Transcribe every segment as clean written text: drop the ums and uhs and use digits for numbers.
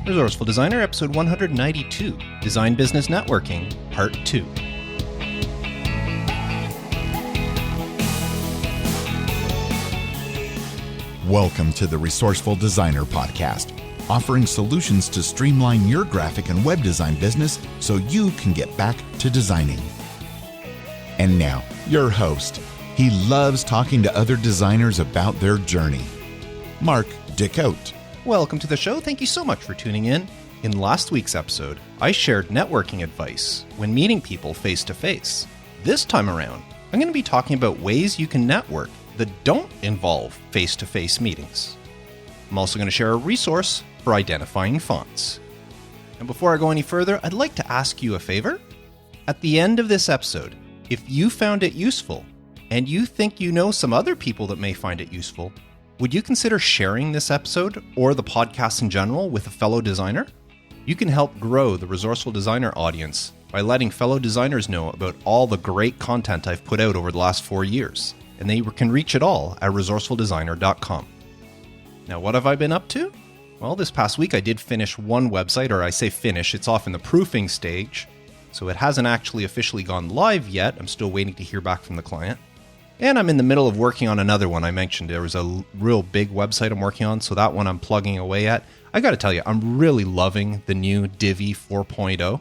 Resourceful Designer, episode 192, Design Business Networking, part 2. Welcome to the Resourceful Designer podcast, offering solutions to streamline your graphic and web design business so you can get back to designing. And now, your host. He loves talking to other designers about their journey, Mark Dickote. Welcome to the show. Thank you so much for tuning in. In last week's episode, I shared networking advice when meeting people face-to-face. This time around, I'm going to be talking about ways you can network that don't involve face-to-face meetings. I'm also going to share a resource for identifying fonts. And before I go any further, I'd like to ask you a favor. At the end of this episode, if you found it useful and you think you know some other people that may find it useful, would you consider sharing this episode or the podcast in general with a fellow designer? You can help grow the Resourceful Designer audience by letting fellow designers know about all the great content I've put out over the last 4 years, and they can reach it all at resourcefuldesigner.com. Now, what have I been up to? Well, this past week I did finish one website, or I say finish, it's off in the proofing stage, so it hasn't actually officially gone live yet. I'm still waiting to hear back from the client. And I'm in the middle of working on another one. I mentioned there was a real big website I'm working on, so that one I'm plugging away at. I got to tell you, I'm really loving the new Divi 4.0.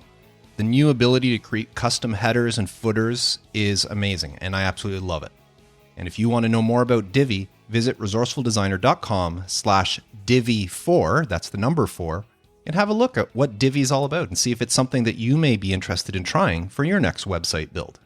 The new ability to create custom headers and footers is amazing, and I absolutely love it. And if you want to know more about Divi, visit resourcefuldesigner.com/Divi4, that's the number 4, and have a look at what Divi is all about and see if it's something that you may be interested in trying for your next website build.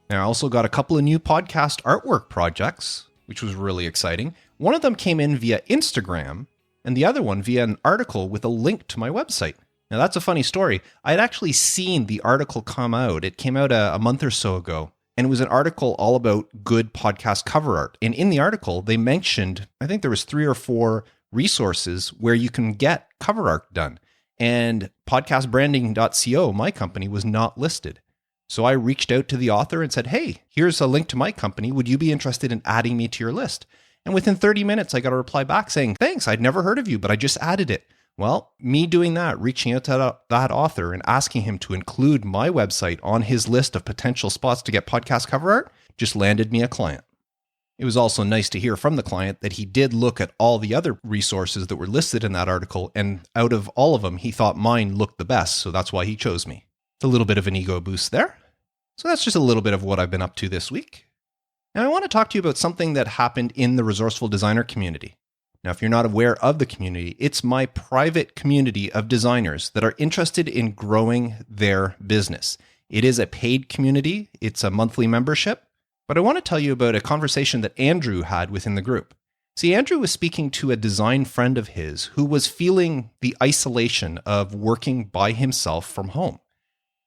Now, I also got a couple of new podcast artwork projects, which was really exciting. One of them came in via Instagram, and the other one via an article with a link to my website. Now, that's a funny story. I had actually seen the article come out. It came out a month or so ago, and it was an article all about good podcast cover art. And in the article, they mentioned, I think there was 3 or 4 resources where you can get cover art done. And podcastbranding.co, my company, was not listed. So I reached out to the author and said, hey, here's a link to my company. Would you be interested in adding me to your list? And within 30 minutes, I got a reply back saying, thanks, I'd never heard of you, but I just added it. Well, me doing that, reaching out to that author and asking him to include my website on his list of potential spots to get podcast cover art, just landed me a client. It was also nice to hear from the client that he did look at all the other resources that were listed in that article, and out of all of them, he thought mine looked the best, so that's why he chose me. It's a little bit of an ego boost there. So that's just a little bit of what I've been up to this week. Now, I want to talk to you about something that happened in the Resourceful Designer community. Now, if you're not aware of the community, it's my private community of designers that are interested in growing their business. It is a paid community. It's a monthly membership. But I want to tell you about a conversation that Andrew had within the group. See, Andrew was speaking to a design friend of his who was feeling the isolation of working by himself from home.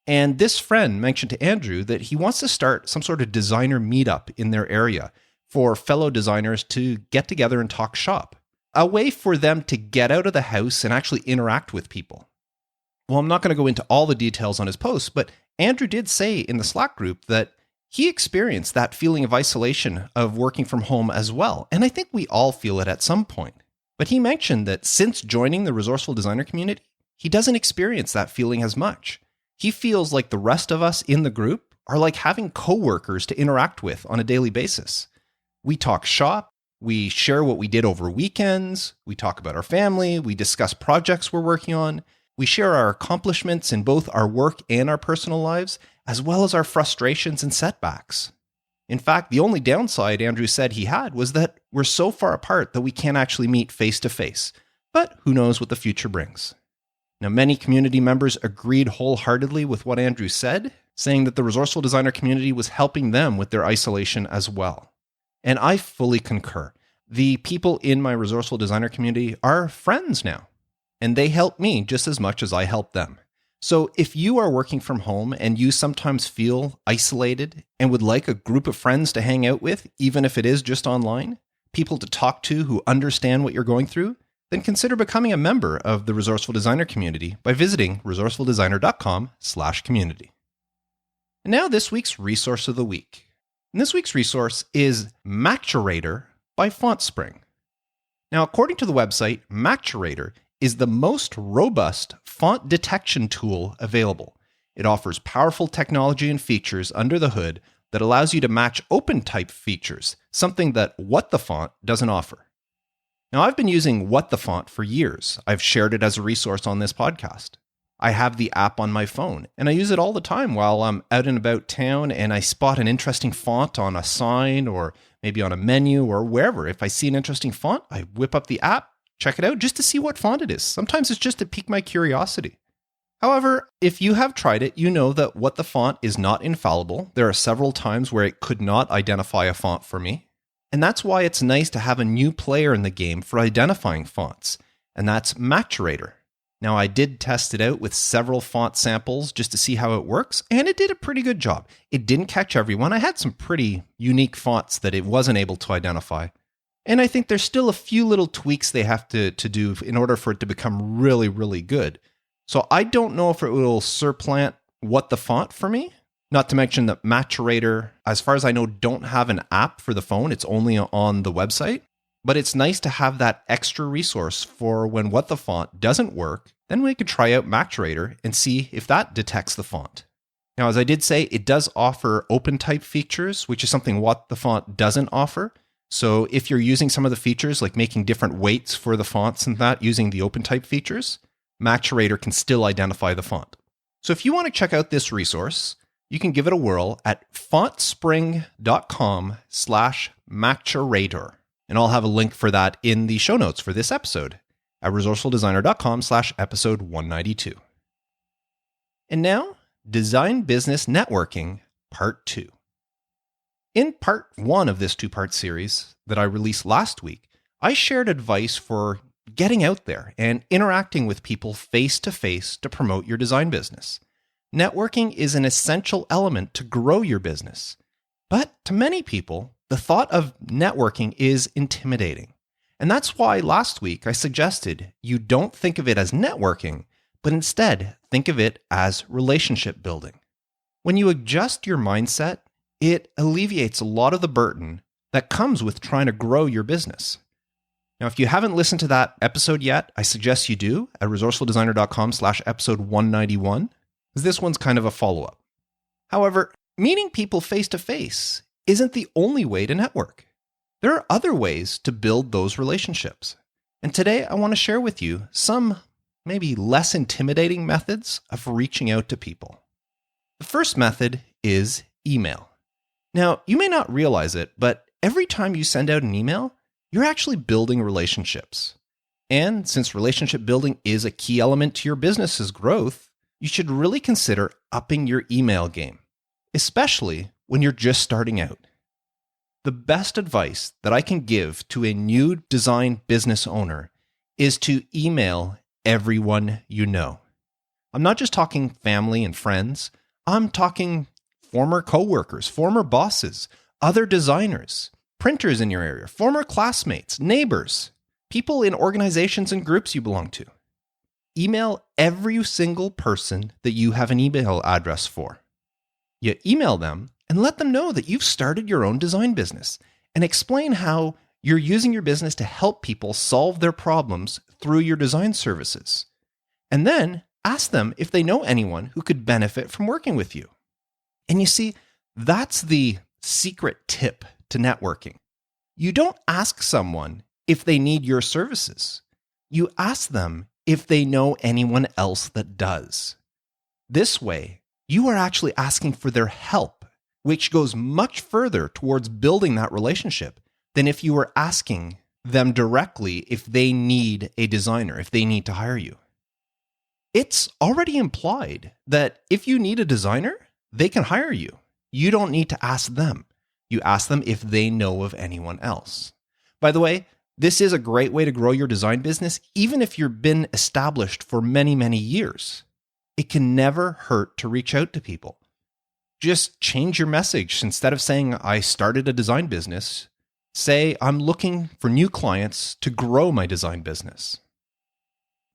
And this friend mentioned to Andrew that he wants to start some sort of designer meetup in their area for fellow designers to get together and talk shop. A way for them to get out of the house and actually interact with people. Well, I'm not going to go into all the details on his post, but Andrew did say in the Slack group that he experienced that feeling of isolation of working from home as well. And I think we all feel it at some point. But he mentioned that since joining the Resourceful Designer community, he doesn't experience that feeling as much. He feels like the rest of us in the group are like having coworkers to interact with on a daily basis. We talk shop, we share what we did over weekends, we talk about our family, we discuss projects we're working on, we share our accomplishments in both our work and our personal lives, as well as our frustrations and setbacks. In fact, the only downside Andrew said he had was that we're so far apart that we can't actually meet face to face. But who knows what the future brings. Now, many community members agreed wholeheartedly with what Andrew said, saying that the Resourceful Designer community was helping them with their isolation as well. And I fully concur. The people in my Resourceful Designer community are friends now, and they help me just as much as I help them. So if you are working from home and you sometimes feel isolated and would like a group of friends to hang out with, even if it is just online, people to talk to who understand what you're going through, then consider becoming a member of the Resourceful Designer community by visiting resourcefuldesigner.com/community. And now this week's resource of the week. And this week's resource is Maturator by FontSpring. Now, according to the website, Maturator is the most robust font detection tool available. It offers powerful technology and features under the hood that allows you to match open type features, something that What the Font doesn't offer. Now, I've been using What the Font for years. I've shared it as a resource on this podcast. I have the app on my phone, and I use it all the time while I'm out and about town and I spot an interesting font on a sign or maybe on a menu or wherever. If I see an interesting font, I whip up the app, check it out just to see what font it is. Sometimes it's just to pique my curiosity. However, if you have tried it, you know that What the Font is not infallible. There are several times where it could not identify a font for me. And that's why it's nice to have a new player in the game for identifying fonts, and that's Maturator. Now, I did test it out with several font samples just to see how it works, and it did a pretty good job. It didn't catch everyone. I had some pretty unique fonts that it wasn't able to identify. And I think there's still a few little tweaks they have to do in order for it to become really, really good. So I don't know if it will supplant What the Font for me. Not to mention that Maturator, as far as I know, don't have an app for the phone. It's only on the website. But it's nice to have that extra resource for when What the Font doesn't work, then we can try out Maturator and see if that detects the font. Now, as I did say, it does offer open type features, which is something What the Font doesn't offer. So if you're using some of the features, like making different weights for the fonts and that using the open type features, Maturator can still identify the font. So if you want to check out this resource, you can give it a whirl at fontspring.com/Maturator. And I'll have a link for that in the show notes for this episode at resourcefuldesigner.com/episode 192. And now, Design Business Networking, Part 2. In Part 1 of this two-part series that I released last week, I shared advice for getting out there and interacting with people face-to-face to promote your design business. Networking is an essential element to grow your business. But to many people, the thought of networking is intimidating. And that's why last week I suggested you don't think of it as networking, but instead think of it as relationship building. When you adjust your mindset, it alleviates a lot of the burden that comes with trying to grow your business. Now, if you haven't listened to that episode yet, I suggest you do at resourcefuldesigner.com/episode 191, because this one's kind of a follow-up. However, meeting people face-to-face isn't the only way to network. There are other ways to build those relationships. And today I want to share with you some maybe less intimidating methods of reaching out to people. The first method is email. Now, you may not realize it, but every time you send out an email, you're actually building relationships. And since relationship building is a key element to your business's growth, you should really consider upping your email game, especially when you're just starting out. The best advice that I can give to a new design business owner is to email everyone you know. I'm not just talking family and friends. I'm talking former coworkers, former bosses, other designers, printers in your area, former classmates, neighbors, people in organizations and groups you belong to. Email every single person that you have an email address for. You email them and let them know that you've started your own design business and explain how you're using your business to help people solve their problems through your design services. And then ask them if they know anyone who could benefit from working with you. And you see, that's the secret tip to networking. You don't ask someone if they need your services. You ask them if they know anyone else that does. This way, you are actually asking for their help, which goes much further towards building that relationship than if you were asking them directly if they need a designer, if they need to hire you. It's already implied that if you need a designer, they can hire you. You don't need to ask them. You ask them if they know of anyone else. By the way, this is a great way to grow your design business, even if you've been established for many, many years. It can never hurt to reach out to people. Just change your message. Instead of saying, I started a design business, say, I'm looking for new clients to grow my design business.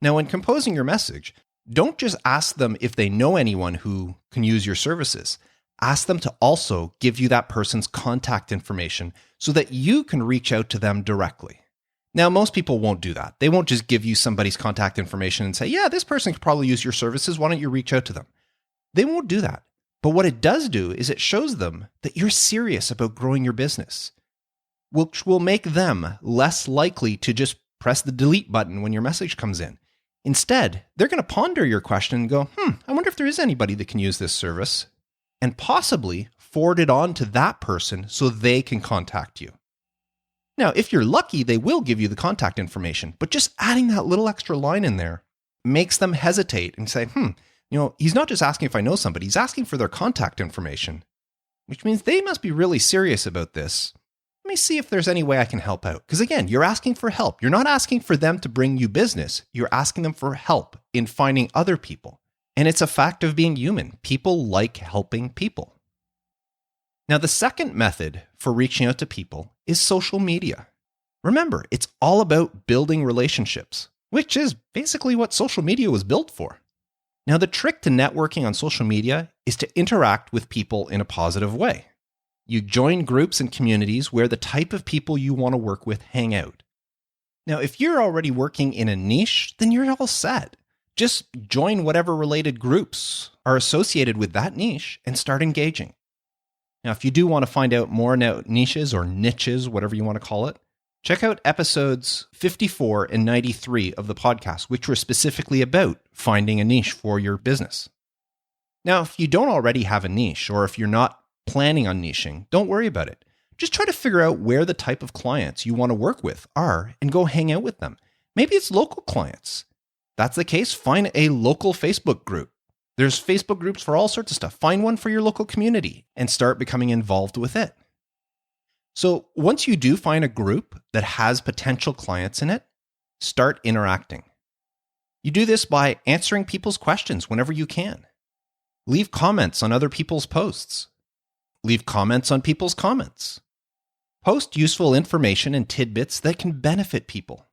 Now, when composing your message, don't just ask them if they know anyone who can use your services. Ask them to also give you that person's contact information so that you can reach out to them directly. Now, most people won't do that. They won't just give you somebody's contact information and say, yeah, this person could probably use your services. Why don't you reach out to them? They won't do that. But what it does do is it shows them that you're serious about growing your business, which will make them less likely to just press the delete button when your message comes in. Instead, they're going to ponder your question and go, I wonder if there is anybody that can use this service, and possibly forward it on to that person so they can contact you. Now, if you're lucky, they will give you the contact information, but just adding that little extra line in there makes them hesitate and say, he's not just asking if I know somebody, he's asking for their contact information, which means they must be really serious about this. Let me see if there's any way I can help out. Because again, you're asking for help. You're not asking for them to bring you business. You're asking them for help in finding other people. And it's a fact of being human. People like helping people. Now, the second method for reaching out to people is social media. Remember, it's all about building relationships, which is basically what social media was built for. Now, the trick to networking on social media is to interact with people in a positive way. You join groups and communities where the type of people you want to work with hang out. Now, if you're already working in a niche, then you're all set. Just join whatever related groups are associated with that niche and start engaging. Now, if you do want to find out more about niches or niches, whatever you want to call it, check out episodes 54 and 93 of the podcast, which were specifically about finding a niche for your business. Now, if you don't already have a niche, or if you're not planning on niching, don't worry about it. Just try to figure out where the type of clients you want to work with are and go hang out with them. Maybe it's local clients. If that's the case, find a local Facebook group. There's Facebook groups for all sorts of stuff. Find one for your local community and start becoming involved with it. So once you do find a group that has potential clients in it, start interacting. You do this by answering people's questions whenever you can. Leave comments on other people's posts. Leave comments on people's comments. Post useful information and tidbits that can benefit people.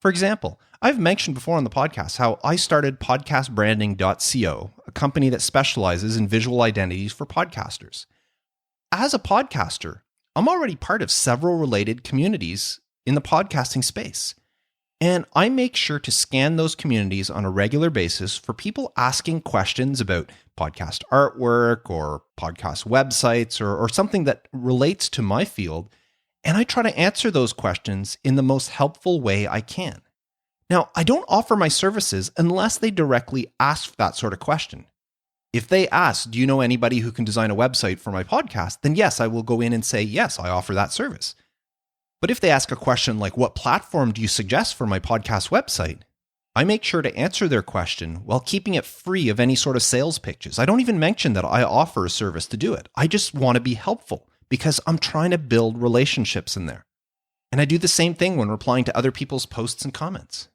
For example, I've mentioned before on the podcast how I started podcastbranding.co, a company that specializes in visual identities for podcasters. As a podcaster, I'm already part of several related communities in the podcasting space, and I make sure to scan those communities on a regular basis for people asking questions about podcast artwork or podcast websites or something that relates to my field, and I try to answer those questions in the most helpful way I can. Now, I don't offer my services unless they directly ask that sort of question. If they ask, do you know anybody who can design a website for my podcast? Then yes, I will go in and say, yes, I offer that service. But if they ask a question like, what platform do you suggest for my podcast website? I make sure to answer their question while keeping it free of any sort of sales pitches. I don't even mention that I offer a service to do it. I just want to be helpful because I'm trying to build relationships in there. And I do the same thing when replying to other people's posts and comments.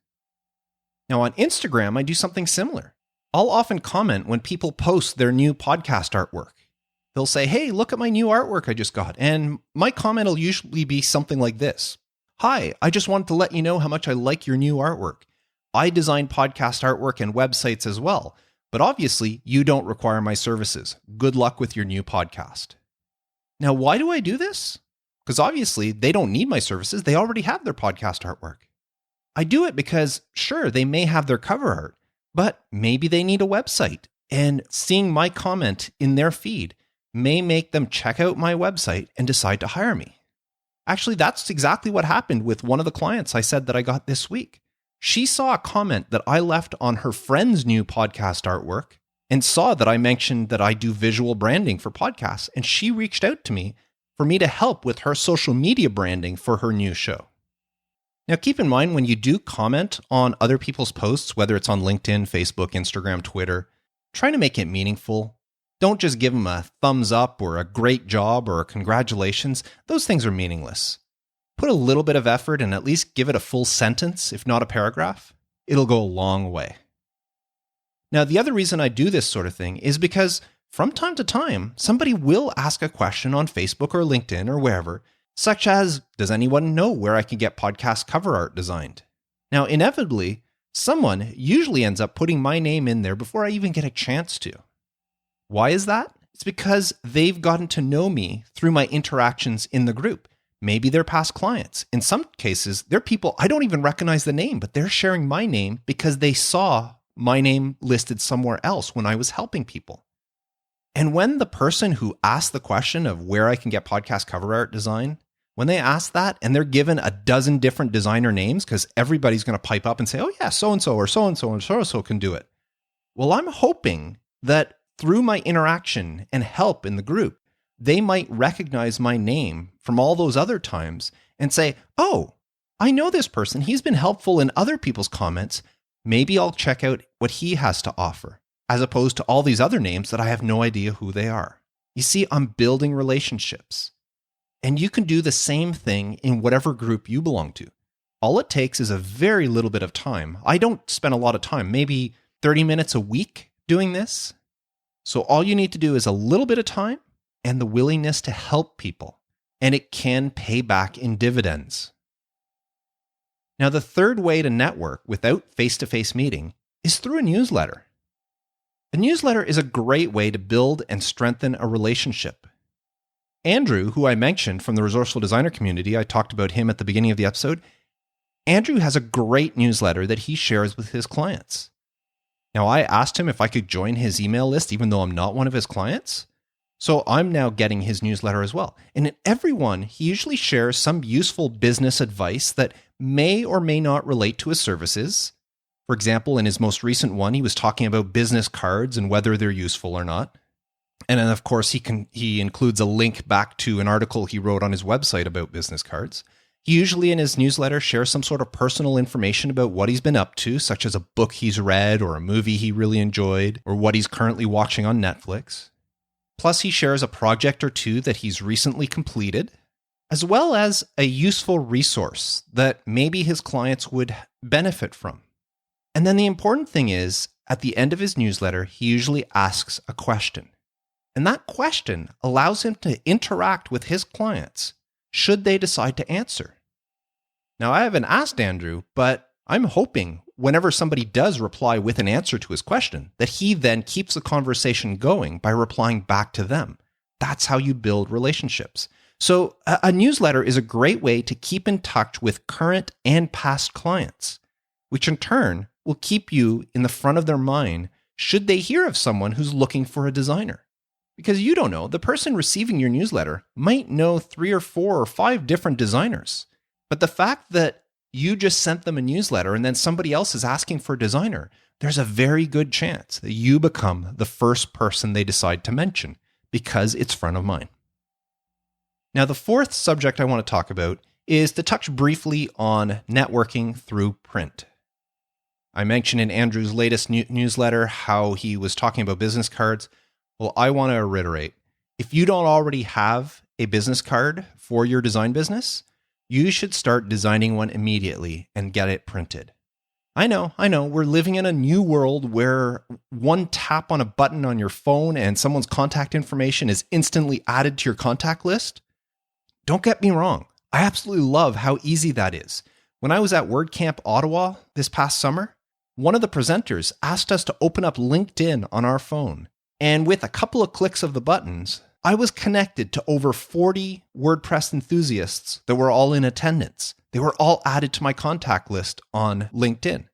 Now on Instagram, I do something similar. I'll often comment when people post their new podcast artwork. They'll say, hey, look at my new artwork I just got. And my comment will usually be something like this. Hi, I just wanted to let you know how much I like your new artwork. I design podcast artwork and websites as well, but obviously you don't require my services. Good luck with your new podcast. Now, why do I do this? Because obviously they don't need my services. They already have their podcast artwork. I do it because, sure, they may have their cover art, but maybe they need a website, and seeing my comment in their feed may make them check out my website and decide to hire me. Actually, that's exactly what happened with one of the clients I said that I got this week. She saw a comment that I left on her friend's new podcast artwork and saw that I mentioned that I do visual branding for podcasts, and she reached out to me for me to help with her social media branding for her new show. Now, keep in mind when you do comment on other people's posts, whether it's on LinkedIn, Facebook, Instagram, Twitter, try to make it meaningful. Don't just give them a thumbs up or a great job or a congratulations. Those things are meaningless. Put a little bit of effort and at least give it a full sentence, if not a paragraph. It'll go a long way. Now, the other reason I do this sort of thing is because from time to time, somebody will ask a question on Facebook or LinkedIn or wherever, such as, does anyone know where I can get podcast cover art designed? Now, inevitably, someone usually ends up putting my name in there before I even get a chance to. Why is that? It's because they've gotten to know me through my interactions in the group. Maybe they're past clients. In some cases, they're people I don't even recognize the name, but they're sharing my name because they saw my name listed somewhere else when I was helping people. And when the person who asked the question of where I can get podcast cover art design, when they ask that and they're given a dozen different designer names, because everybody's going to pipe up and say, oh yeah, so-and-so or so-and-so and so-and-so can do it. Well, I'm hoping that through my interaction and help in the group, they might recognize my name from all those other times and say, oh, I know this person. He's been helpful in other people's comments. Maybe I'll check out what he has to offer, as opposed to all these other names that I have no idea who they are. You see, I'm building relationships. And you can do the same thing in whatever group you belong to. All it takes is a very little bit of time. I don't spend a lot of time, maybe 30 minutes a week doing this. So all you need to do is a little bit of time and the willingness to help people, and it can pay back in dividends. Now, the third way to network without face-to-face meeting is through a newsletter. A newsletter is a great way to build and strengthen a relationship. Andrew, who I mentioned from the Resourceful Designer community, I talked about him at the beginning of the episode. Andrew has a great newsletter that he shares with his clients. Now, I asked him if I could join his email list, even though I'm not one of his clients. So I'm now getting his newsletter as well. And in every one, he usually shares some useful business advice that may or may not relate to his services. For example, in his most recent one, he was talking about business cards and whether they're useful or not. And then, of course, he includes a link back to an article he wrote on his website about business cards. He usually in his newsletter shares some sort of personal information about what he's been up to, such as a book he's read or a movie he really enjoyed or what he's currently watching on Netflix. Plus, he shares a project or two that he's recently completed, as well as a useful resource that maybe his clients would benefit from. And then the important thing is, at the end of his newsletter, he usually asks a question. And that question allows him to interact with his clients should they decide to answer. Now, I haven't asked Andrew, but I'm hoping whenever somebody does reply with an answer to his question, that he then keeps the conversation going by replying back to them. That's how you build relationships. So a newsletter is a great way to keep in touch with current and past clients, which in turn will keep you in the front of their mind should they hear of someone who's looking for a designer. Because you don't know, the person receiving your newsletter might know 3 or 4 or 5 different designers. But the fact that you just sent them a newsletter and then somebody else is asking for a designer, there's a very good chance that you become the first person they decide to mention because it's front of mind. Now, the fourth subject I want to talk about is to touch briefly on networking through print. I mentioned in Andrew's latest newsletter how he was talking about business cards. Well, I want to reiterate, if you don't already have a business card for your design business, you should start designing one immediately and get it printed. I know, we're living in a new world where one tap on a button on your phone and someone's contact information is instantly added to your contact list. Don't get me wrong, I absolutely love how easy that is. When I was at WordCamp Ottawa this past summer, one of the presenters asked us to open up LinkedIn on our phone. And with a couple of clicks of the buttons, I was connected to over 40 WordPress enthusiasts that were all in attendance. They were all added to my contact list on LinkedIn.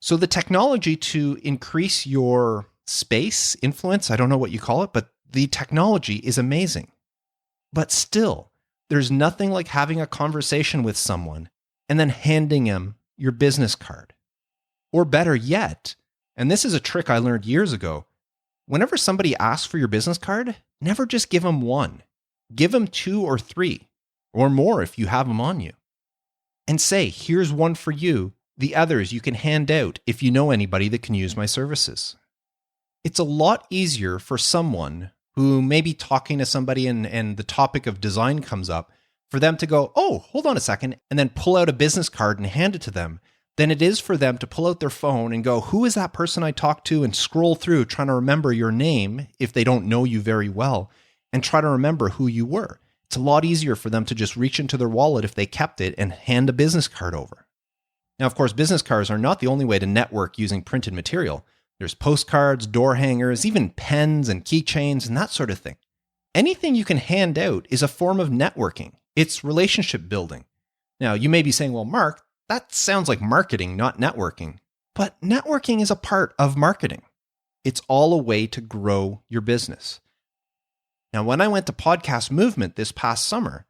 So the technology to increase your space, influence, I don't know what you call it, but the technology is amazing. But still, there's nothing like having a conversation with someone and then handing them your business card. Or better yet, and this is a trick I learned years ago, whenever somebody asks for your business card, never just give them one. Give them 2 or 3, or more if you have them on you. And say, here's one for you. The others you can hand out if you know anybody that can use my services. It's a lot easier for someone who may be talking to somebody and the topic of design comes up, for them to go, oh, hold on a second, and then pull out a business card and hand it to them, than it is for them to pull out their phone and go, who is that person I talked to, and scroll through trying to remember your name if they don't know you very well, and try to remember who you were. It's a lot easier for them to just reach into their wallet if they kept it and hand a business card over. Now, of course, business cards are not the only way to network using printed material. There's postcards, door hangers, even pens and keychains and that sort of thing. Anything you can hand out is a form of networking, It's relationship building. Now, you may be saying, well, Mark, that sounds like marketing, not networking. But networking is a part of marketing. It's all a way to grow your business. Now, when I went to Podcast Movement this past summer,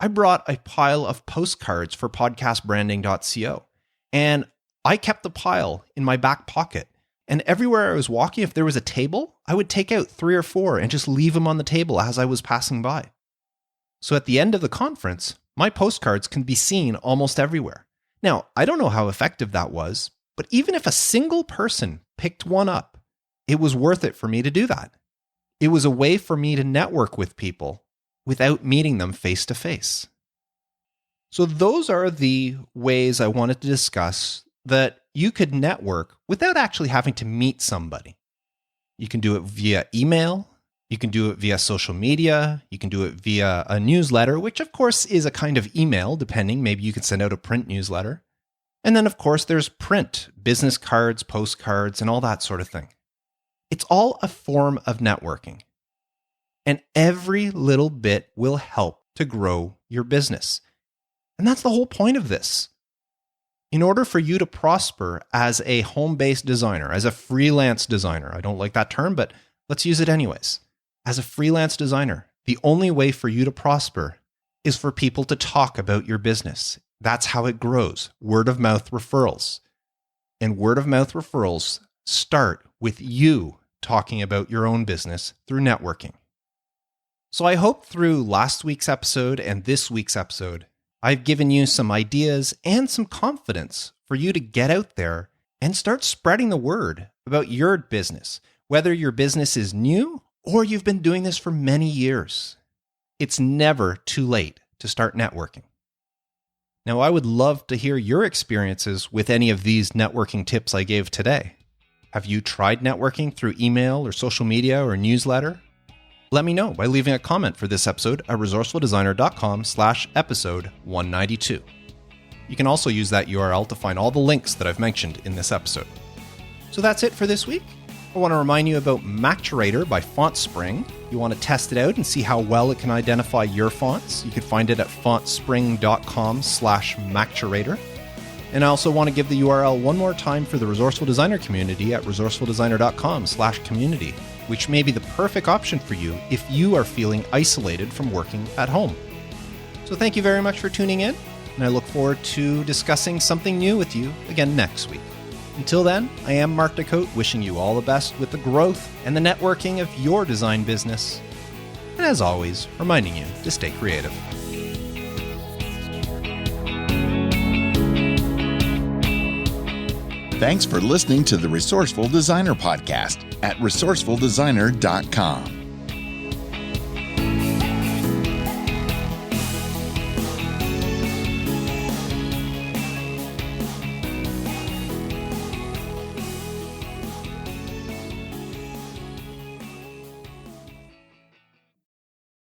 I brought a pile of postcards for podcastbranding.co. And I kept the pile in my back pocket. And everywhere I was walking, if there was a table, I would take out 3 or 4 and just leave them on the table as I was passing by. So at the end of the conference, my postcards can be seen almost everywhere. Now, I don't know how effective that was, but even if a single person picked one up, it was worth it for me to do that. It was a way for me to network with people without meeting them face to face. So those are the ways I wanted to discuss that you could network without actually having to meet somebody. You can do it via email. You can do it via social media. You can do it via a newsletter, which of course is a kind of email, depending. Maybe you could send out a print newsletter. And then of course there's print, business cards, postcards, and all that sort of thing. It's all a form of networking. And every little bit will help to grow your business. And that's the whole point of this. In order for you to prosper as a home-based designer, as a freelance designer, I don't like that term, but let's use it anyways. As a freelance designer, the only way for you to prosper is for people to talk about your business. That's how it grows. Word of mouth referrals. And word of mouth referrals start with you talking about your own business through networking. So I hope through last week's episode and this week's episode, I've given you some ideas and some confidence for you to get out there and start spreading the word about your business, whether your business is new or you've been doing this for many years. It's never too late to start networking. Now, I would love to hear your experiences with any of these networking tips I gave today. Have you tried networking through email or social media or newsletter? Let me know by leaving a comment for this episode at resourcefuldesigner.com/episode 192. You can also use that URL to find all the links that I've mentioned in this episode. So that's it for this week. I want to remind you about Macturator by FontSpring. You want to test it out and see how well it can identify your fonts. You can find it at fontspring.com/Macturator. And I also want to give the URL one more time for the Resourceful Designer community at resourcefuldesigner.com/community, which may be the perfect option for you if you are feeling isolated from working at home. So thank you very much for tuning in, and I look forward to discussing something new with you again next week. Until then, I am Mark Decote, wishing you all the best with the growth and the networking of your design business. And as always, reminding you to stay creative. Thanks for listening to the Resourceful Designer Podcast at resourcefuldesigner.com.